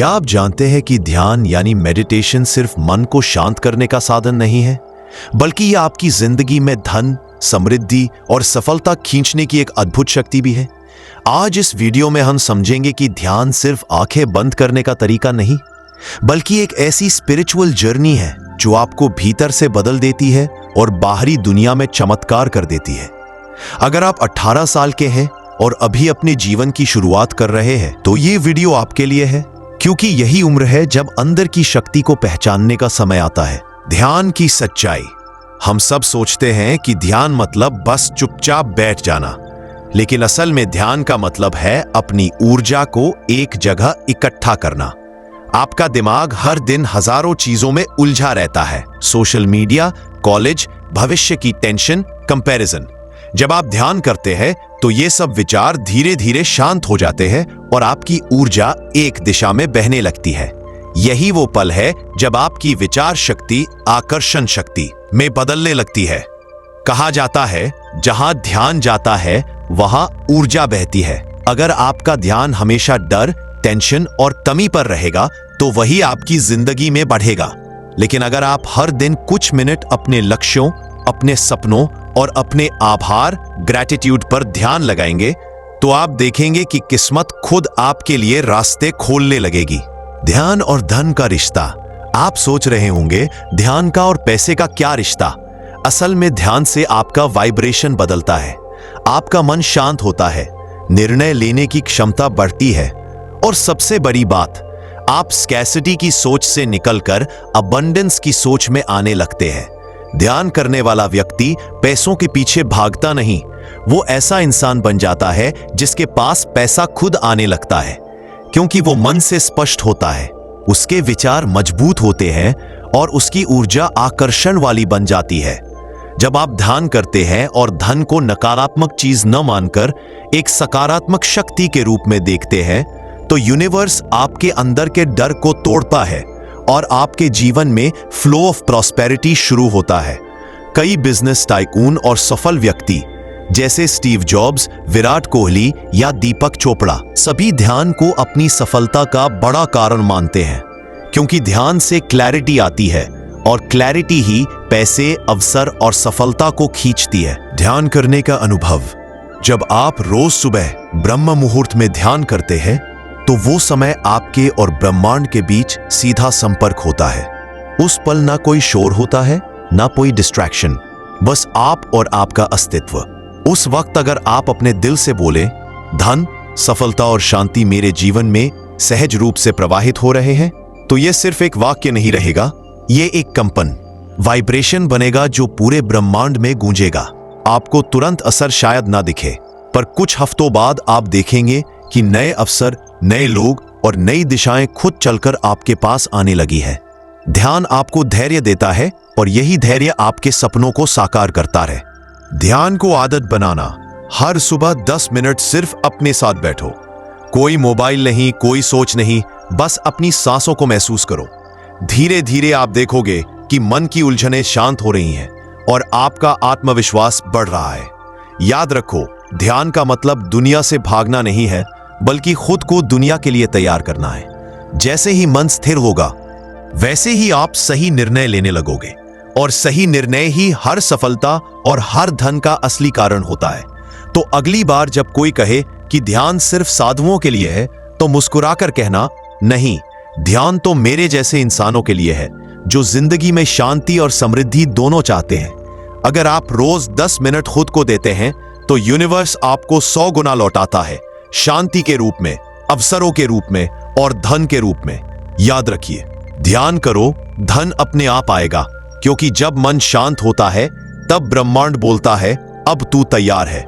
क्या आप जानते हैं कि ध्यान यानी मेडिटेशन सिर्फ मन को शांत करने का साधन नहीं है, बल्कि यह आपकी जिंदगी में धन, समृद्धि और सफलता खींचने की एक अद्भुत शक्ति भी है। आज इस वीडियो में हम समझेंगे कि ध्यान सिर्फ आंखें बंद करने का तरीका नहीं, बल्कि एक ऐसी स्पिरिचुअल जर्नी है जो आपको भीतर से बदल देती है और बाहरी दुनिया में चमत्कार कर देती है। अगर आप 18 साल के हैं और अभी अपने जीवन की शुरुआत कर रहे हैं, तो ये वीडियो आपके लिए है, क्योंकि यही उम्र है जब अंदर की शक्ति को पहचानने का समय आता है। ध्यान की सच्चाई। हम सब सोचते हैं कि ध्यान मतलब बस चुपचाप बैठ जाना, लेकिन असल में ध्यान का मतलब है अपनी ऊर्जा को एक जगह इकट्ठा करना। आपका दिमाग हर दिन हजारों चीजों में उलझा रहता है, सोशल मीडिया, कॉलेज, भविष्य की टेंशन, कंपैरिजन। जब आप ध्यान करते हैं तो ये सब विचार धीरे धीरे शांत हो जाते हैं और आपकी ऊर्जा एक दिशा में बहने लगती है। यही वो पल है जब आपकी विचार शक्ति आकर्षण शक्ति में बदलने लगती है। कहा जाता है, जहां ध्यान जाता है वहां ऊर्जा बहती है। अगर आपका ध्यान हमेशा डर, टेंशन और कमी पर रहेगा तो वही आपकी जिंदगी में बढ़ेगा। लेकिन अगर आप हर दिन कुछ मिनट अपने लक्ष्यों, अपने सपनों और अपने आभार, ग्रैटिट्यूड पर ध्यान लगाएंगे, तो आप देखेंगे कि किस्मत खुद आपके लिए रास्ते खोलने लगेगी। ध्यान और धन का रिश्ता। आप सोच रहे होंगे, ध्यान का और पैसे का क्या रिश्ता? असल में ध्यान से आपका वाइब्रेशन बदलता है, आपका मन शांत होता है, निर्णय लेने की क्षमता बढ़ती है और सबसे बड़ी बात, आप स्कैसिटी की सोच से निकलकर अबंडेंस की सोच में आने लगते हैं। ध्यान करने वाला व्यक्ति पैसों के पीछे भागता नहीं, वो ऐसा इंसान बन जाता है जिसके पास पैसा खुद आने लगता है, क्योंकि वो मन से स्पष्ट होता है, उसके विचार मजबूत होते हैं और उसकी ऊर्जा आकर्षण वाली बन जाती है। जब आप ध्यान करते हैं और धन को नकारात्मक चीज न मानकर एक सकारात्मक शक्ति के रूप में देखते हैं, तो यूनिवर्स आपके अंदर के डर को तोड़ता है और आपके जीवन में फ्लो ऑफ प्रॉस्पेरिटी शुरू होता है। कई बिजनेस टाइकून और सफल व्यक्ति जैसे स्टीव जॉब्स, विराट कोहली या दीपक चोपड़ा सभी ध्यान को अपनी सफलता का बड़ा कारण मानते हैं, क्योंकि ध्यान से क्लैरिटी आती है और क्लैरिटी ही पैसे, अवसर और सफलता को खींचती है। ध्यान करने का अनुभव। जब आप रोज सुबह ब्रह्म मुहूर्त में ध्यान करते हैं, तो वो समय आपके और ब्रह्मांड के बीच सीधा संपर्क होता है। उस पल ना कोई शोर होता है, ना कोई डिस्ट्रैक्शन, बस आप और आपका अस्तित्व। उस वक्त अगर आप अपने दिल से बोले, धन, सफलता और शांति मेरे जीवन में सहज रूप से प्रवाहित हो रहे हैं, तो यह सिर्फ एक वाक्य नहीं रहेगा, ये एक कंपन, वाइब्रेशन बनेगा जो पूरे ब्रह्मांड में गूंजेगा। आपको तुरंत असर शायद ना दिखे, पर कुछ हफ्तों बाद आप देखेंगे कि नए अवसर, नए लोग और नई दिशाएं खुद चलकर आपके पास आने लगी है। ध्यान आपको धैर्य देता है और यही धैर्य आपके सपनों को साकार करता है। ध्यान को आदत बनाना। हर सुबह 10 मिनट सिर्फ अपने साथ बैठो। कोई मोबाइल नहीं, कोई सोच नहीं, बस अपनी सांसों को महसूस करो। धीरे धीरे आप देखोगे कि मन की उलझनें शांत हो रही हैं और आपका आत्मविश्वास बढ़ रहा है। याद रखो, ध्यान का मतलब दुनिया से भागना नहीं है, बल्कि खुद को दुनिया के लिए तैयार करना है। जैसे ही मन स्थिर होगा, वैसे ही आप सही निर्णय लेने लगोगे, और सही निर्णय ही हर सफलता और हर धन का असली कारण होता है। तो अगली बार जब कोई कहे कि ध्यान सिर्फ साधुओं के लिए है, तो मुस्कुराकर कहना, नहीं, ध्यान तो मेरे जैसे इंसानों के लिए है जो जिंदगी में शांति और समृद्धि दोनों चाहते हैं। अगर आप रोज 10 मिनट खुद को देते हैं, तो यूनिवर्स आपको 100 गुना लौटाता है, शांति के रूप में, अवसरों के रूप में और धन के रूप में। याद रखिए, ध्यान करो, धन अपने आप आएगा, क्योंकि जब मन शांत होता है तब ब्रह्मांड बोलता है, अब तू तैयार है।